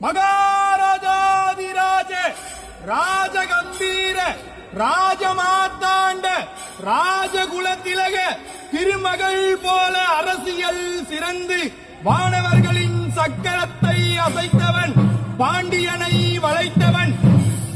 மகாராஜாதிராஜ ராஜகம்பீர ராஜமாத்தாண்ட ராஜகுலத்திலக திருமகள் போல அரசியல் சிறந்து வானவர்களின் சக்கரத்தை அசைத்தவன், பாண்டியனை வளைத்தவன்,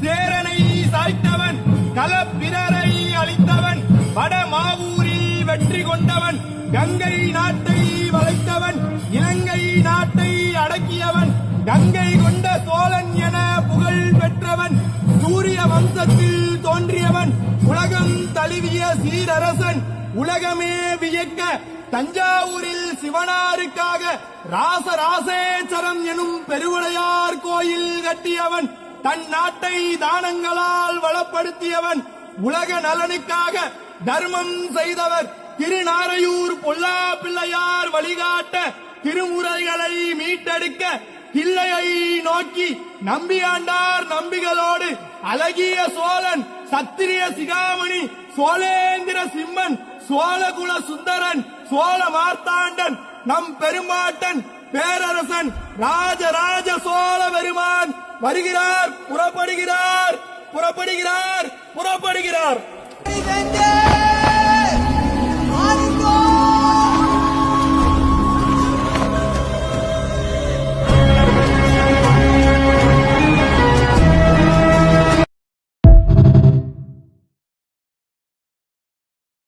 சேரனை சாய்த்தவன், களப்பிரரை அளித்தவன், வடமாவூரில் வெற்றி கொண்டவன், கங்கை நாட்டை வளைத்தவன், இலங்கை நாட்டை அடக்கியவன், கங்கை கொண்ட சோழன் என புகழ் பெற்றவன், சூரிய வம்சத்தில் தோன்றியவன், உலகம் தழுவிய சீரரசன், உலகமே வியக்க தஞ்சாவூரில் சிவனாருக்காக ராசராசேச்சரம் எனும் பெருவுடையார் கோயில் கட்டியவன், தன் நாட்டை தானங்களால் வளப்படுத்தியவன், உலக நலனுக்காக தர்மம் செய்தவர், திருநாரையூர் பொல்லா பிள்ளையார் வழிகாட்ட திருமுறைகளை மீட்டெடுக்க கிள்ளையை நோக்கி நம்பியாண்டார் நம்பிகளோடு அழகிய சோழன், சத்திரிய சிகாமணி, சோழேந்திர சிம்மன், சோழகுல சுந்தரன், சோழ மார்த்தாண்டன், நம் பெருமாட்டன், பேரரசன், ராஜராஜ சோழ பெருமான் வருகிறார், புறப்படுகிறார், புறப்படுகிறார், புறப்படுகிறார்.